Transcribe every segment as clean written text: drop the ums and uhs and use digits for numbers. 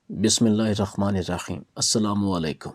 بسم اللہ الرحمن الرحیم۔ السلام علیکم۔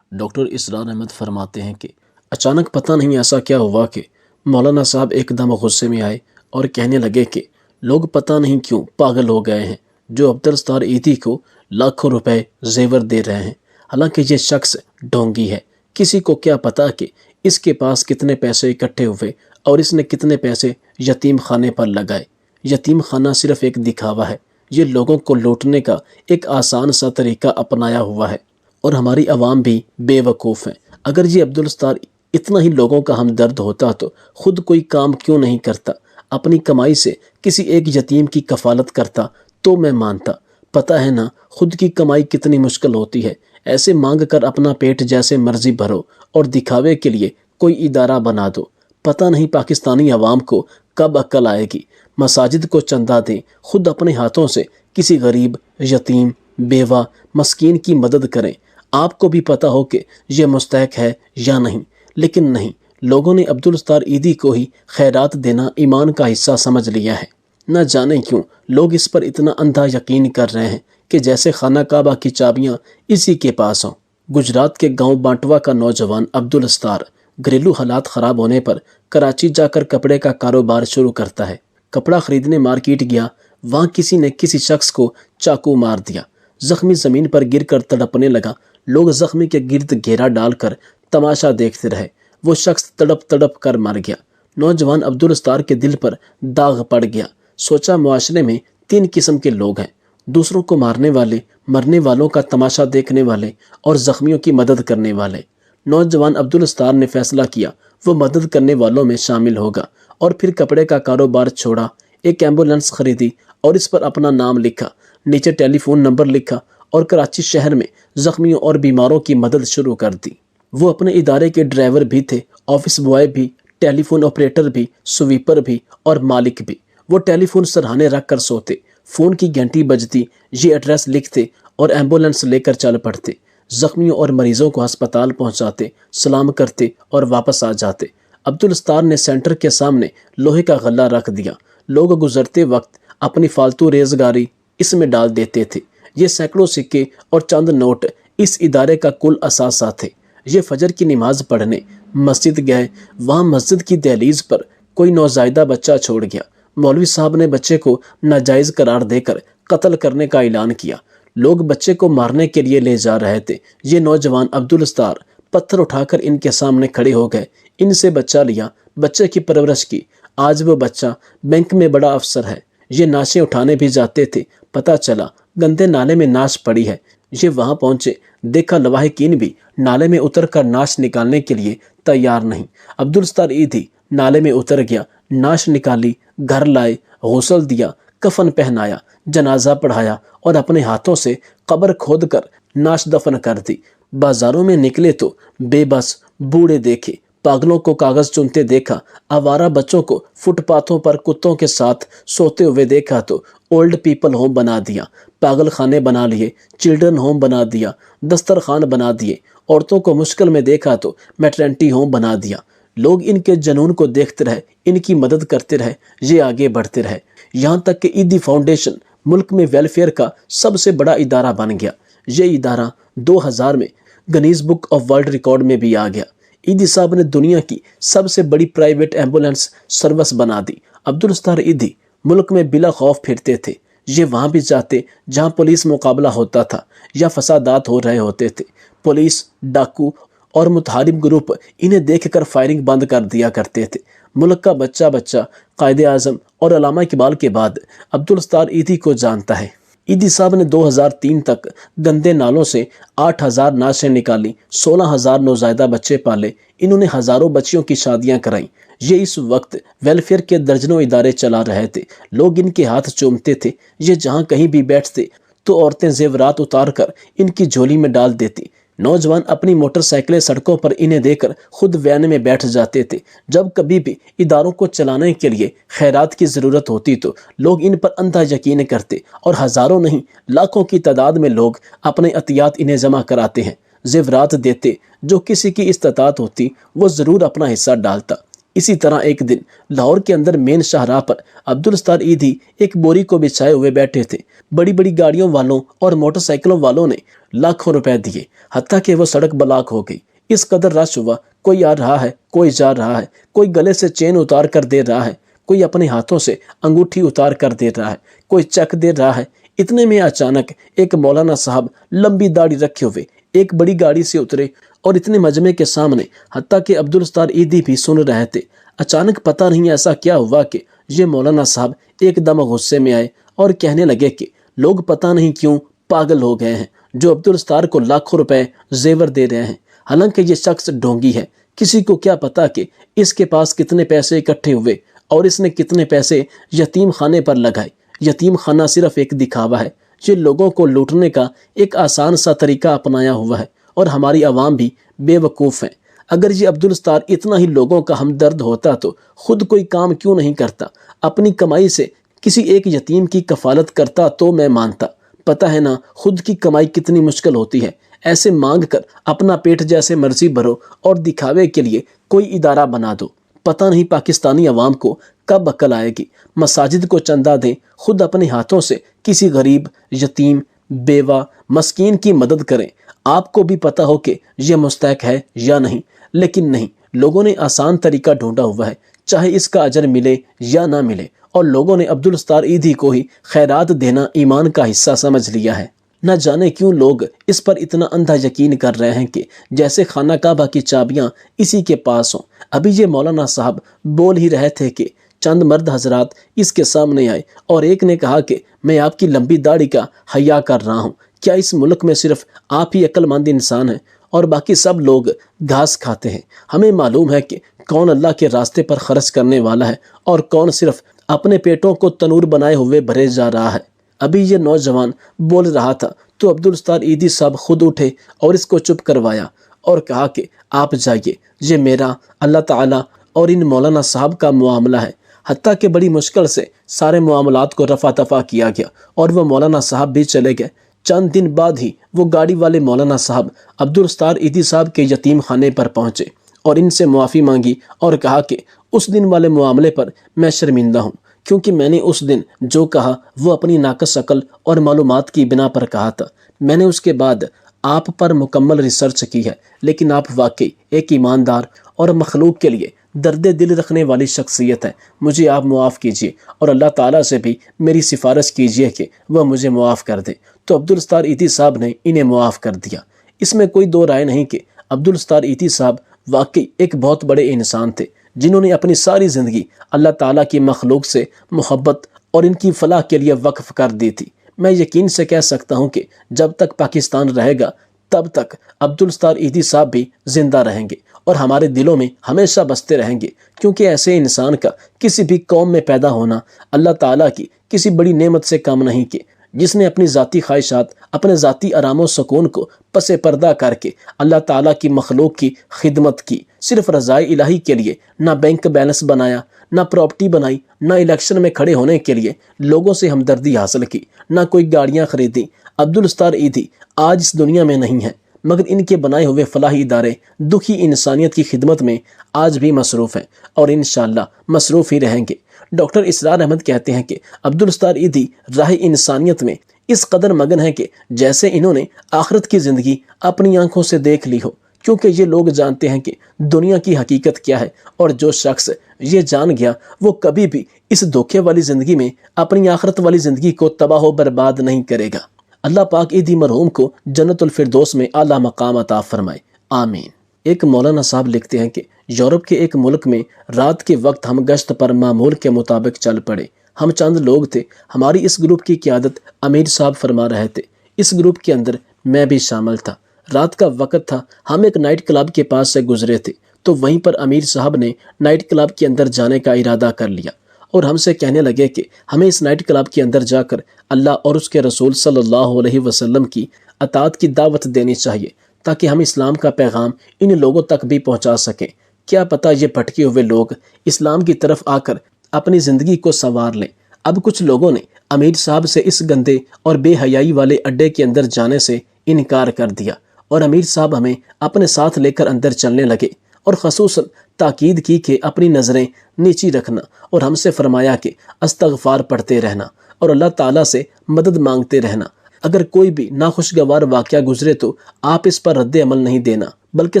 ڈاکٹر اسرار احمد فرماتے ہیں کہ اچانک پتہ نہیں ایسا کیا ہوا کہ مولانا صاحب ایک دم غصے میں آئے اور کہنے لگے کہ لوگ پتہ نہیں کیوں پاگل ہو گئے ہیں جو عبدالستار ایدھی کو لاکھوں روپے زیور دے رہے ہیں، حالانکہ یہ شخص ڈھونگی ہے۔ کسی کو کیا پتا کہ اس کے پاس کتنے پیسے اکٹھے ہوئے اور اس نے کتنے پیسے یتیم خانے پر لگائے۔ یتیم خانہ صرف ایک دکھاوا ہے، یہ لوگوں کو لوٹنے کا ایک آسان سا طریقہ اپنایا ہوا ہے، اور ہماری عوام بھی بے وقوف ہیں۔ اگر یہ عبدالستار اتنا ہی لوگوں کا ہمدرد ہوتا تو خود کوئی کام کیوں نہیں کرتا، اپنی کمائی سے کسی ایک یتیم کی کفالت کرتا تو میں مانتا۔ پتہ ہے نا خود کی کمائی کتنی مشکل ہوتی ہے، ایسے مانگ کر اپنا پیٹ جیسے مرضی بھرو اور دکھاوے کے لیے کوئی ادارہ بنا دو۔ پتہ نہیں پاکستانی عوام کو کب عقل آئے گی، مساجد کو چندہ دیں، خود اپنے ہاتھوں سے کسی غریب، یتیم، بیوہ، مسکین کی مدد کریں۔ آپ کو بھی پتہ ہو کہ یہ مستحق ہے یا نہیں، لیکن نہیں، لوگوں نے عبدالستار ایدھی کو ہی خیرات دینا ایمان کا حصہ سمجھ لیا ہے۔ نہ جانے کیوں لوگ اس پر اتنا اندھا یقین کر رہے ہیں کہ جیسے خانہ کعبہ کی چابیاں اسی کے پاس ہوں۔ گجرات کے گاؤں بانٹوا کا نوجوان عبدالستار گھریلو حالات خراب ہونے پر کراچی جا کر کپڑے کا کاروبار شروع کرتا ہے۔ کپڑا خریدنے مارکیٹ گیا، وہاں کسی نے کسی شخص کو چاقو مار دیا، زخمی زمین پر گر کر تڑپنے لگا۔ لوگ زخمی کے گرد گھیرا ڈال کر تماشا دیکھتے رہے، وہ شخص تڑپ تڑپ کر مر گیا۔ نوجوان عبدالستار کے دل پر داغ پڑ گیا، سوچا معاشرے میں تین قسم کے لوگ ہیں، دوسروں کو مارنے والے، مرنے والوں کا تماشا دیکھنے والے اور زخمیوں کی مدد کرنے والے۔ نوجوان عبدالستار نے فیصلہ کیا وہ مدد کرنے والوں میں شامل ہوگا، اور پھر کپڑے کا کاروبار چھوڑا، ایک ایمبولینس خریدی اور اس پر اپنا نام لکھا، نیچے ٹیلی فون نمبر لکھا اور کراچی شہر میں زخمیوں اور بیماروں کی مدد شروع کر دی۔ وہ اپنے ادارے کے ڈرائیور بھی تھے، آفس بوائے بھی، ٹیلی فون آپریٹر بھی، سویپر بھی اور مالک بھی۔ وہ ٹیلی فون سرہانے رکھ کر سوتے، فون کی گھنٹی بجتی، یہ ایڈریس لکھتے اور ایمبولینس لے کر چل پڑتے، زخمیوں اور مریضوں کو ہسپتال پہنچاتے، سلام کرتے اور واپس آ جاتے۔ عبدالستار نے سینٹر کے سامنے لوہے کا غلہ رکھ دیا، لوگ گزرتے وقت اپنی فالتو ریزگاری اس میں ڈال دیتے تھے۔ یہ سینکڑوں سکے اور چند نوٹ اس ادارے کا کل اثاثہ تھے۔ یہ فجر کی نماز پڑھنے مسجد گئے، وہاں مسجد کی دہلیز پر کوئی نوزائیدہ بچہ چھوڑ گیا۔ مولوی صاحب نے بچے کو ناجائز قرار دے کر قتل کرنے کا اعلان کیا۔ لوگ بچے کو مارنے کے لیے لے جا رہے تھے، یہ نوجوان عبدالستار پتھر اٹھا کر ان کے سامنے کھڑے ہو گئے، ان سے بچہ لیا، بچے کی پرورش کی۔ آج وہ بچہ بینک میں بڑا افسر ہے۔ یہ نعشیں اٹھانے بھی جاتے تھے، پتہ چلا گندے نالے میں نعش پڑی ہے۔ یہ وہاں پہنچے، دیکھا لواحقین بھی نالے میں اتر کر نعش نکالنے کے لیے تیار نہیں۔ عبدالستار ایدھی نالے میں اتر گیا، نعش نکالی، گھر لائے، غسل دیا، کفن پہنایا، جنازہ پڑھایا اور اپنے ہاتھوں سے قبر کھود کر نعش دفن کر دی۔ بازاروں میں نکلے تو بے بس بوڑھے دیکھے، پاگلوں کو کاغذ چنتے دیکھا، آوارہ بچوں کو فٹ پاتھوں پر کتوں کے ساتھ سوتے ہوئے دیکھا تو اولڈ پیپل ہوم بنا دیا، پاگل خانے بنا لیے، چلڈرن ہوم بنا دیا، دسترخوان بنا دیے، عورتوں کو مشکل میں دیکھا تو میٹرنٹی ہوم بنا دیا۔ لوگ ان کے جنون کو دیکھتے رہے، ان کی مدد کرتے رہے، یہ آگے بڑھتے رہے، یہاں تک کہ ایدھی فاؤنڈیشن ملک میں ویلفیئر کا سب سے بڑا ادارہ بن گیا۔ یہ ادارہ 2000 میں Guinness book of world record میں بھی آ گیا۔ ایدھی صاحب نے دنیا کی سب سے بڑی پرائیویٹ ایمبولینس سروس بنا دی۔ عبدالستار ایدھی ملک میں بلا خوف پھرتے تھے، یہ وہاں بھی جاتے جہاں پولیس مقابلہ ہوتا تھا یا فسادات ہو رہے ہوتے تھے۔ پولیس، ڈاکو اور متحارب گروپ انہیں دیکھ کر فائرنگ بند کر دیا کرتے تھے۔ ملک کا بچہ بچہ قائد اعظم اور علامہ اقبال کے بعد عبدالستار ایدھی کو جانتا ہے۔ ایدھی صاحب نے 2003 تک گندے نالوں سے 8000 نعشیں نکالی، 16000 نوزائیدہ بچے پالے، انہوں نے ہزاروں بچیوں کی شادیاں کرائیں۔ یہ اس وقت ویلفیئر کے درجنوں ادارے چلا رہے تھے، لوگ ان کے ہاتھ چومتے تھے۔ یہ جہاں کہیں بھی بیٹھتے تو عورتیں زیورات اتار کر ان کی جھولی میں ڈال دیتی۔ نوجوان اپنی موٹر سائیکلیں سڑکوں پر انہیں دے کر خود وین میں بیٹھ جاتے تھے۔ جب کبھی بھی اداروں کو چلانے کے لیے خیرات کی ضرورت ہوتی تو لوگ ان پر اندھا یقین کرتے، اور ہزاروں نہیں لاکھوں کی تعداد میں لوگ اپنے عطیات انہیں جمع کراتے ہیں، زیورات دیتے۔ جو کسی کی استطاعت ہوتی وہ ضرور اپنا حصہ ڈالتا۔ اسی طرح ایک دن لاہور کے اندر مین شاہراہ پر عبدالستار ایدھی ایک بوری کو بچھائے ہوئے بیٹھے تھے۔ بڑی بڑی گاڑیوں والوں اور موٹر سائیکلوں والوں نے لاکھوں روپے دیے، حتیٰ کہ وہ سڑک بلاک ہو گئی۔ اس قدر رش ہوا، کوئی آ رہا ہے، کوئی جا رہا ہے، کوئی گلے سے چین اتار کر دے رہا ہے، کوئی اپنے ہاتھوں سے انگوٹھی اتار کر دے رہا ہے، کوئی چیک دے رہا ہے۔ اتنے میں اچانک ایک مولانا صاحب لمبی داڑھی رکھے ہوئے ایک بڑی گاڑی سے اترے اور اتنے مجمع کے سامنے، حتیٰ کہ عبدالستار ایدھی بھی سن رہے تھے۔ اچانک پتہ نہیں ایسا کیا ہوا کہ یہ مولانا صاحب ایک دم غصے میں آئے اور کہنے لگے کہ لوگ پتہ نہیں کیوں پاگل ہو گئے ہیں، جو عبدالستار کو لاکھوں روپے زیور دے رہے ہیں، حالانکہ یہ شخص ڈھونگی ہے۔ کسی کو کیا پتا کہ اس کے پاس کتنے پیسے اکٹھے ہوئے اور اس نے کتنے پیسے یتیم خانے پر لگائے۔ یتیم خانہ صرف ایک دکھاوا ہے، یہ لوگوں کو لوٹنے کا ایک آسان سا طریقہ اپنایا ہوا ہے، اور ہماری عوام بھی بے وقوف ہیں۔ اگر یہ عبدالستار اتنا ہی لوگوں کا ہمدرد ہوتا تو خود کوئی کام کیوں نہیں کرتا، اپنی کمائی سے کسی ایک یتیم کی کفالت کرتا تو میں مانتا۔ پتہ ہے نا خود کی کمائی کتنی مشکل ہوتی ہے، ایسے مانگ کر اپنا پیٹ جیسے مرضی بھرو اور دکھاوے کے لیے کوئی ادارہ بنا دو۔ پتہ نہیں پاکستانی عوام کو کب عقل آئے گی، مساجد کو چندہ دیں، خود اپنے ہاتھوں سے کسی غریب، یتیم، بیوہ، مسکین کی مدد کریں۔ آپ کو بھی پتہ ہو کہ یہ مستحق ہے یا نہیں، لیکن نہیں، لوگوں نے آسان طریقہ ڈھونڈا ہوا ہے، چاہے اس کا اجر ملے یا نہ ملے، اور لوگوں نے عبدالستار ایدھی کو ہی خیرات دینا ایمان کا حصہ سمجھ لیا ہے۔ نہ جانے کیوں لوگ اس پر اتنا اندھا یقین کر رہے ہیں کہ جیسے خانہ کعبہ کی چابیاں اسی کے پاس ہوں۔ ابھی یہ مولانا صاحب بول ہی رہے تھے کہ چند مرد حضرات اس کے سامنے آئے اور ایک نے کہا کہ میں آپ کی لمبی داڑھی کا حیا کر رہا ہوں، کیا اس ملک میں صرف آپ ہی عقل مند انسان ہیں اور باقی سب لوگ گھاس کھاتے ہیں؟ ہمیں معلوم ہے کہ کون اللہ کے راستے پر خرچ کرنے والا ہے اور کون صرف اپنے پیٹوں کو تنور بنائے ہوئے بھرے جا رہا ہے۔ ابھی یہ نوجوان بول رہا تھا تو عبدالستار ایدھی صاحب خود اٹھے اور اس کو چپ کروایا اور کہا کہ آپ جائیے، یہ میرا، اللہ تعالیٰ اور ان مولانا صاحب کا معاملہ ہے۔ حتیٰ کہ بڑی مشکل سے سارے معاملات کو رفع دفع کیا گیا اور وہ مولانا صاحب بھی چلے گئے۔ چند دن بعد ہی وہ گاڑی والے مولانا صاحب عبدالستار ایدھی صاحب کے یتیم خانے پر پہنچے اور ان سے معافی مانگی اور کہا کہ اس دن والے معاملے پر میں شرمندہ ہوں، کیونکہ میں نے اس دن جو کہا وہ اپنی ناقص عقل اور معلومات کی بنا پر کہا تھا۔ میں نے اس کے بعد آپ پر مکمل ریسرچ کی ہے، لیکن آپ واقعی ایک ایماندار اور مخلوق کے لیے درد دل رکھنے والی شخصیت ہے۔ مجھے آپ معاف کیجیے اور اللہ تعالیٰ سے بھی میری سفارش کیجیے کہ وہ مجھے معاف کر دے۔ تو عبدالستار ایدھی صاحب نے انہیں معاف کر دیا۔ اس میں کوئی دو رائے نہیں کہ عبدالستار ایدھی صاحب واقعی ایک بہت بڑے انسان تھے، جنہوں نے اپنی ساری زندگی اللہ تعالیٰ کی مخلوق سے محبت اور ان کی فلاح کے لیے وقف کر دی تھی۔ میں یقین سے کہہ سکتا ہوں کہ جب تک پاکستان رہے گا تب تک عبدالستار ایدھی صاحب بھی زندہ رہیں گے اور ہمارے دلوں میں ہمیشہ بستے رہیں گے، کیونکہ ایسے انسان کا کسی بھی قوم میں پیدا ہونا اللہ تعالیٰ کی کسی بڑی نعمت سے کم نہیں، کہ جس نے اپنی ذاتی خواہشات، اپنے ذاتی آرام و سکون کو پس پردہ کر کے اللہ تعالیٰ کی مخلوق کی خدمت کی، صرف رضائے الہی کے لیے، نہ بینک بیلنس بنایا، نہ پراپرٹی بنائی، نہ الیکشن میں کھڑے ہونے کے لیے لوگوں سے ہمدردی حاصل کی، نہ کوئی گاڑیاں خریدیں۔ عبدالستار ایدھی آج اس دنیا میں نہیں ہیں، مگر ان کے بنائے ہوئے فلاحی ادارے دکھی انسانیت کی خدمت میں آج بھی مصروف ہیں اور انشاءاللہ مصروف ہی رہیں گے۔ ڈاکٹر اسرار احمد کہتے ہیں کہ عبدالستار ایدھی راہ انسانیت میں اس قدر مگن ہیں کہ جیسے انہوں نے آخرت کی زندگی اپنی آنکھوں سے دیکھ لی ہو، کیونکہ یہ لوگ جانتے ہیں کہ دنیا کی حقیقت کیا ہے، اور جو شخص یہ جان گیا وہ کبھی بھی اس دھوکے والی زندگی میں اپنی آخرت والی زندگی کو تباہ و برباد نہیں کرے گا۔ اللہ پاک ایدھی مرحوم کو جنت الفردوس میں اعلیٰ مقام عطا فرمائے، آمین۔ ایک مولانا صاحب لکھتے ہیں کہ یورپ کے ایک ملک میں رات کے وقت ہم گشت پر معمول کے مطابق چل پڑے۔ ہم چند لوگ تھے، ہماری اس گروپ کی قیادت امیر صاحب فرما رہے تھے۔ اس گروپ کے اندر میں بھی شامل تھا۔ رات کا وقت تھا، ہم ایک نائٹ کلب کے پاس سے گزرے تھے، تو وہیں پر امیر صاحب نے نائٹ کلب کے اندر جانے کا ارادہ کر لیا اور ہم سے کہنے لگے کہ ہمیں اس نائٹ کلب کے اندر جا کر اللہ اور اس کے رسول صلی اللہ علیہ وسلم کی اطاعت کی دعوت دینی چاہیے، تاکہ ہم اسلام کا پیغام ان لوگوں تک بھی پہنچا سکیں۔ کیا پتہ یہ بھٹکے ہوئے لوگ اسلام کی طرف آ کر اپنی زندگی کو سنوار لیں۔ اب کچھ لوگوں نے امیر صاحب سے اس گندے اور بے حیائی والے اڈے کے اندر جانے سے انکار کر دیا، اور امیر صاحب ہمیں اپنے ساتھ لے کر اندر چلنے لگے، اور خصوصاً تاکید کی کہ اپنی نظریں نیچی رکھنا، اور ہم سے فرمایا کہ استغفار پڑھتے رہنا اور اللہ تعالیٰ سے مدد مانگتے رہنا۔ اگر کوئی بھی ناخوشگوار واقعہ گزرے تو آپ اس پر رد عمل نہیں دینا بلکہ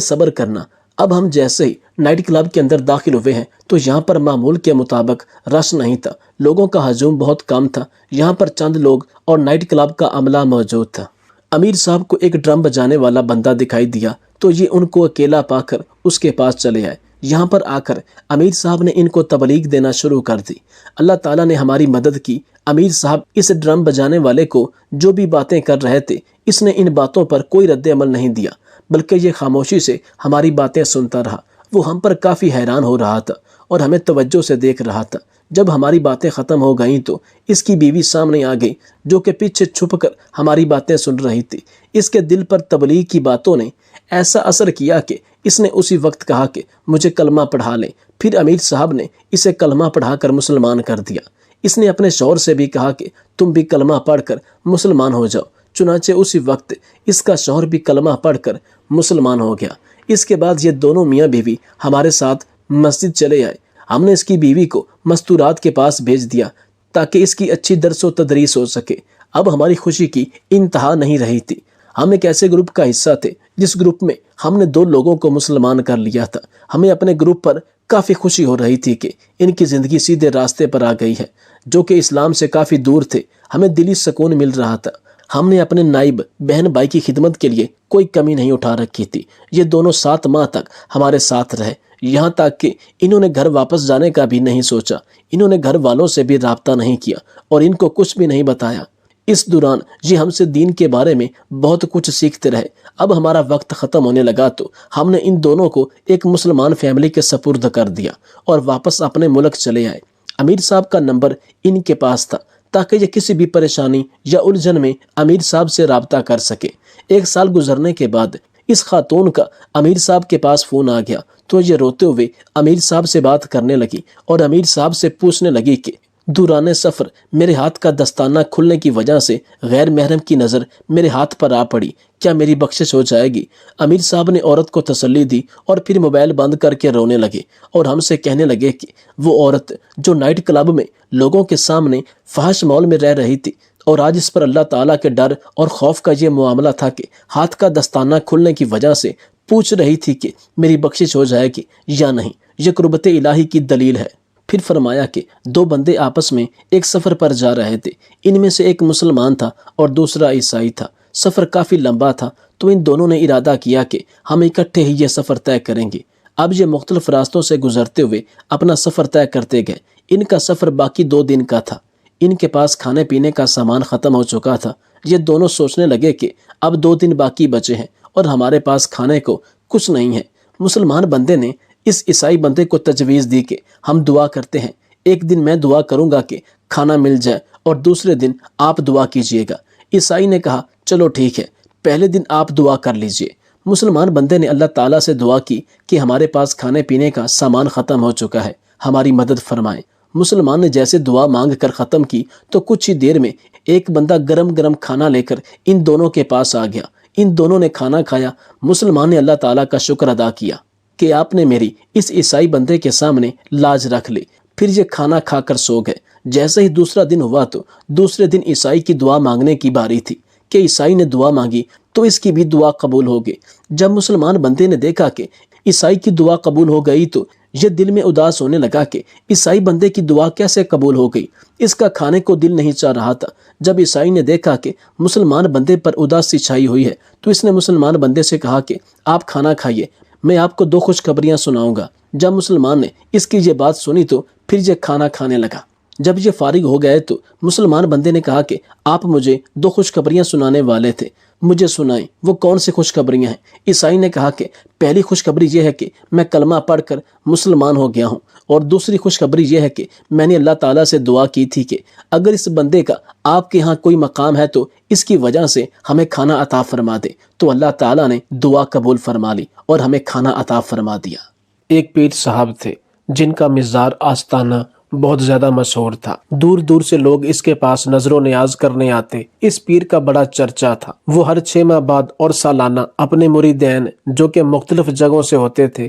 صبر کرنا۔ اب ہم جیسے ہی نائٹ کلب کے اندر داخل ہوئے ہیں تو یہاں پر معمول کے مطابق رش نہیں تھا، لوگوں کا ہجوم بہت کم تھا۔ یہاں پر چند لوگ اور نائٹ کلب کا عملہ موجود تھا۔ امیر صاحب کو ایک ڈرم بجانے والا بندہ دکھائی دیا تو یہ ان کو اکیلا پا کر اس کے پاس چلے آئے۔ یہاں پر آ کر امیر صاحب نے ان کو تبلیغ دینا شروع کر دی۔ اللہ تعالیٰ نے ہماری مدد کی۔ امیر صاحب اس ڈرم بجانے والے کو جو بھی باتیں کر رہے تھے، اس نے ان باتوں پر کوئی رد عمل نہیں دیا بلکہ یہ خاموشی سے ہماری باتیں سنتا رہا۔ وہ ہم پر کافی حیران ہو رہا تھا اور ہمیں توجہ سے دیکھ رہا تھا۔ جب ہماری باتیں ختم ہو گئیں تو اس کی بیوی سامنے آ گئی جو کہ پیچھے چھپ کر ہماری باتیں سن رہی تھی۔ اس کے دل پر تبلیغ کی باتوں نے ایسا اثر کیا کہ اس نے اسی وقت کہا کہ مجھے کلمہ پڑھا لیں۔ پھر امیر صاحب نے اسے کلمہ پڑھا کر مسلمان کر دیا۔ اس نے اپنے شوہر سے بھی کہا کہ تم بھی کلمہ پڑھ کر مسلمان ہو جاؤ۔ چنانچہ اسی وقت اس کا شوہر بھی کلمہ پڑھ کر مسلمان ہو گیا۔ اس کے بعد یہ دونوں میاں بیوی ہمارے ساتھ مسجد چلے آئے۔ ہم نے اس کی بیوی کو مستورات کے پاس بھیج دیا تاکہ اس کی اچھی درس و تدریس ہو سکے۔ اب ہماری خوشی کی انتہا نہیں رہی تھی۔ ہم ایک ایسے گروپ کا حصہ تھے جس گروپ میں ہم نے 2 لوگوں کو مسلمان کر لیا تھا۔ ہمیں اپنے گروپ پر کافی خوشی ہو رہی تھی کہ ان کی زندگی سیدھے راستے پر آ گئی ہے، جو کہ اسلام سے کافی دور تھے۔ ہمیں دلی سکون مل رہا تھا۔ ہم نے اپنے نائب بہن بھائی کی خدمت کے لیے کوئی کمی نہیں اٹھا رکھی تھی۔ یہ دونوں 7 ماہ تک ہمارے ساتھ رہے، یہاں تک کہ انہوں نے گھر واپس جانے کا بھی نہیں سوچا۔ انہوں نے گھر والوں سے بھی رابطہ نہیں کیا اور ان کو کچھ بھی نہیں بتایا۔ اس دوران یہ ہم سے دین کے بارے میں بہت کچھ سیکھتے رہے۔ اب ہمارا وقت ختم ہونے لگا تو ہم نے ان دونوں کو ایک مسلمان فیملی کے سپرد کر دیا اور واپس اپنے ملک چلے آئے۔ امیر صاحب کا نمبر ان کے پاس تھا تاکہ یہ کسی بھی پریشانی یا الجھن میں امیر صاحب سے رابطہ کر سکے۔ 1 سال گزرنے کے بعد اس خاتون کا امیر صاحب کے پاس فون آ گیا تو یہ روتے ہوئے امیر صاحب سے بات کرنے لگی اور امیر صاحب سے پوچھنے لگی کہ دوران سفر میرے ہاتھ کا دستانہ کھلنے کی وجہ سے غیر محرم کی نظر میرے ہاتھ پر آ پڑی، کیا میری بخشش ہو جائے گی؟ امیر صاحب نے عورت کو تسلی دی اور پھر موبائل بند کر کے رونے لگے اور ہم سے کہنے لگے کہ وہ عورت جو نائٹ کلب میں لوگوں کے سامنے فحش ماحول میں رہ رہی تھی اور آج اس پر اللہ تعالیٰ کے ڈر اور خوف کا یہ معاملہ تھا کہ ہاتھ کا دستانہ کھلنے کی وجہ سے پوچھ رہی تھی کہ میری بخشش ہو جائے گی یا نہیں۔ یہ قربت الہی کی دلیل ہے۔ پھر فرمایا کہ 2 بندے آپس میں ایک سفر پر جا رہے تھے۔ ان میں سے ایک مسلمان تھا اور دوسرا عیسائی تھا۔ سفر کافی لمبا تھا تو ان دونوں نے ارادہ کیا کہ ہم اکٹھے ہی یہ سفر طے کریں گے۔ اب یہ مختلف راستوں سے گزرتے ہوئے اپنا سفر طے کرتے گئے۔ ان کا سفر باقی 2 دن کا تھا۔ ان کے پاس کھانے پینے کا سامان ختم ہو چکا تھا۔ یہ دونوں سوچنے لگے کہ اب 2 دن باقی بچے ہیں اور ہمارے پاس کھانے کو کچھ نہیں ہے۔ مسلمان بندے نے اس عیسائی بندے کو تجویز دی کہ ہم دعا کرتے ہیں، ایک دن میں دعا کروں گا کہ کھانا مل جائے اور دوسرے دن آپ دعا کیجئے گا۔ عیسائی نے کہا چلو ٹھیک ہے، پہلے دن آپ دعا کر لیجئے۔ مسلمان بندے نے اللہ تعالیٰ سے دعا کی کہ ہمارے پاس کھانے پینے کا سامان ختم ہو چکا ہے، ہماری مدد فرمائیں۔ مسلمان نے جیسے دعا مانگ کر ختم کی تو کچھ ہی دیر میں ایک بندہ گرم گرم کھانا لے کر ان دونوں کے پاس آ گیا۔ ان دونوں نے کھانا کھایا۔ مسلمان نے اللہ تعالیٰ کا شکر ادا کیا کہ آپ نے میری اس عیسائی بندے کے سامنے لاج رکھ لی۔ پھر یہ کھانا کھا کر سو گئے۔ جیسے ہی دوسرا دن ہوا تو دوسرے دن عیسائی کی دعا مانگنے کی باری تھی کہ عیسائی نے دعا مانگی تو اس کی بھی دعا قبول ہو گئی۔ جب مسلمان بندے نے دیکھا کہ عیسائی کی دعا قبول ہو گئی تو یہ دل میں اداس ہونے لگا کہ عیسائی بندے کی دعا کیسے قبول ہو گئی۔ اس کا کھانے کو دل نہیں چاہ رہا تھا۔ جب عیسائی نے دیکھا کہ مسلمان بندے پر اداسی چھائی ہوئی ہے تو اس نے مسلمان بندے سے کہا کہ آپ کھانا کھائیے، میں آپ کو 2 خوشخبریاں سناؤں گا۔ جب مسلمان نے اس کی یہ بات سنی تو پھر یہ کھانا کھانے لگا۔ جب یہ فارغ ہو گئے تو مسلمان بندے نے کہا کہ آپ مجھے 2 خوشخبریاں سنانے والے تھے، مجھے سنائیں، وہ کون سی خوشخبریاں ہیں؟ عیسائی نے کہا کہ پہلی خوشخبری یہ ہے کہ میں کلمہ پڑھ کر مسلمان ہو گیا ہوں، اور دوسری خوشخبری یہ ہے کہ میں نے اللہ تعالیٰ سے دعا کی تھی کہ اگر اس بندے کا آپ کے ہاں کوئی مقام ہے تو اس کی وجہ سے ہمیں کھانا عطا فرما دے۔ تو اللہ تعالیٰ نے دعا قبول فرما لی اور ہمیں کھانا عطا فرما دیا۔ ایک پیر صاحب تھے جن کا مزار آستانہ بہت زیادہ مشہور تھا۔ دور دور سے لوگ اس کے پاس نظر و نیاز کرنے آتے۔ اس پیر کا بڑا چرچا تھا۔ وہ ہر 6 ماہ بعد اور سالانہ اپنے مریدین جو کہ مختلف جگہوں سے ہوتے تھے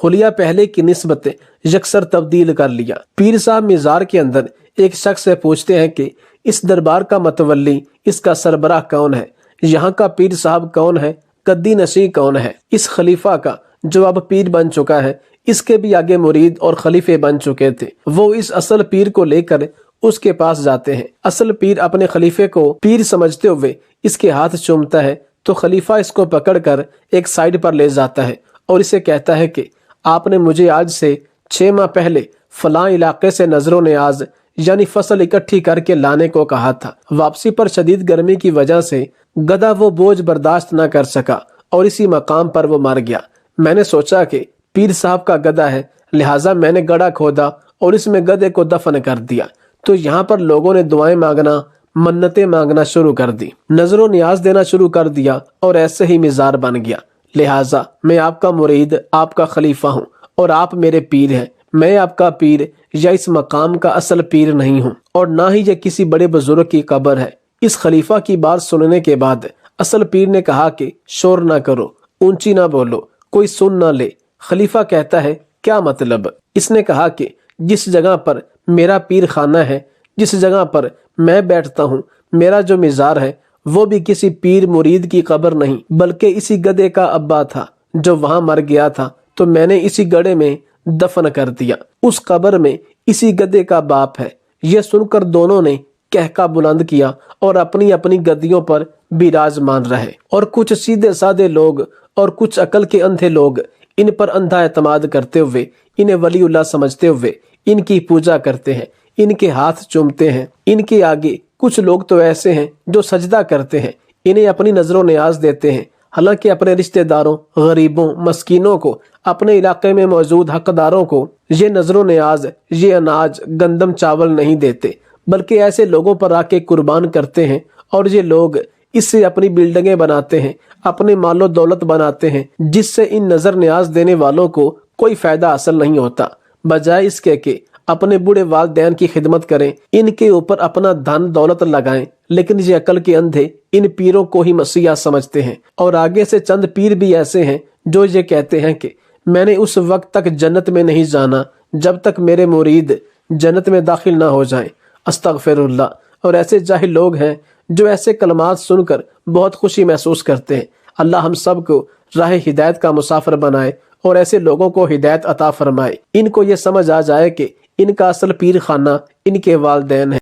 حلیہ پہلے کی نسبت یکسر تبدیل کر لیا۔ پیر صاحب مزار کے اندر ایک شخص سے پوچھتے ہیں کہ اس دربار کا متولی، اس کا سربراہ کون ہے؟ یہاں کا پیر صاحب کون ہے؟ گدی نشین کون ہے؟ اس خلیفہ کا جو اب پیر بن چکا ہے، اس کے بھی آگے مرید اور خلیفے بن چکے تھے۔ وہ اس اصل پیر کو لے کر اس کے پاس جاتے ہیں۔ اصل پیر اپنے خلیفے کو پیر سمجھتے ہوئے اس کے ہاتھ چومتا ہے تو خلیفہ اس کو پکڑ کر ایک سائیڈ پر لے جاتا ہے اور اسے کہتا ہے کہ آپ نے مجھے آج سے 6 ماہ پہلے فلاں علاقے سے نظر و نیاز یعنی فصل اکٹھی کر کے لانے کو کہا تھا۔ واپسی پر شدید گرمی کی وجہ سے گدھا وہ بوجھ برداشت نہ کر سکا اور اسی مقام پر وہ مر گیا۔ میں نے سوچا کہ پیر صاحب کا گدھا ہے، لہٰذا میں نے گڑھا کھودا اور اس میں گدھے کو دفن کر دیا۔ تو یہاں پر لوگوں نے دعائیں مانگنا، منتیں مانگنا شروع کر دی، نظر و نیاز دینا شروع کر دیا اور ایسے ہی مزار بن گیا۔ لہٰذا میں آپ کا مرید، آپ کا خلیفہ ہوں اور آپ میرے پیر ہیں۔ میں آپ کا پیر یا اس مقام کا اصل پیر نہیں ہوں اور نہ ہی یہ کسی بڑے بزرگ کی قبر ہے۔ اس خلیفہ کی بات سننے کے بعد اصل پیر نے کہا کہ شور نہ کرو، اونچی نہ بولو، کوئی سن نہ لے۔ خلیفہ کہتا ہے کیا مطلب؟ اس نے کہا کہ جس جگہ پر میرا پیر خانہ ہے، جس جگہ پر میں بیٹھتا ہوں، میرا جو مزار ہے، وہ بھی کسی پیر مرید کی قبر نہیں بلکہ اسی گدھے کا ابا تھا جو وہاں مر گیا تھا، تو میں نے اسی گڑھے میں دفن کر دیا۔ اس قبر میں اسی گدھے کا باپ ہے۔ یہ سن کر دونوں نے کہکا بلند کیا اور اپنی اپنی گدیوں پر براجمان رہے، اور کچھ سیدھے سادے لوگ اور کچھ عقل کے اندھے لوگ ان پر اندھا اعتماد کرتے ہوئے، انہیں ولی اللہ سمجھتے ہوئے ان کی پوجا کرتے ہیں، ان کے ہاتھ چومتے ہیں۔ ان کے آگے کچھ لوگ تو ایسے ہیں جو سجدہ کرتے ہیں، انہیں اپنی نظر و نیاز دیتے ہیں، حالانکہ اپنے رشتہ داروں، غریبوں، مسکینوں کو، اپنے علاقے میں موجود حقداروں کو یہ نظر و نیاز، یہ اناج، گندم، چاول نہیں دیتے، بلکہ ایسے لوگوں پر آ کے قربان کرتے ہیں، اور یہ لوگ اس سے اپنی بلڈنگیں بناتے ہیں، اپنے مال و دولت بناتے ہیں، جس سے ان نظر نیاز دینے والوں کو کوئی فائدہ حاصل نہیں ہوتا۔ بجائے اس کے کہ اپنے بوڑھے والدین کی خدمت کریں، ان کے اوپر اپنا دھن دولت لگائیں، لیکن یہ عقل کے اندھے ان پیروں کو ہی مسیحا سمجھتے ہیں۔ اور آگے سے چند پیر بھی ایسے ہیں جو یہ کہتے ہیں کہ میں نے اس وقت تک جنت میں نہیں جانا جب تک میرے مرید جنت میں داخل نہ ہو جائیں۔ استغفر اللہ۔ اور ایسے جاہل لوگ ہیں جو ایسے کلمات سن کر بہت خوشی محسوس کرتے ہیں۔ اللہ ہم سب کو راہ ہدایت کا مسافر بنائے اور ایسے لوگوں کو ہدایت عطا فرمائے، ان کو یہ سمجھ آ جائے کہ ان کا اصل پیر خانہ ان کے والدین ہے۔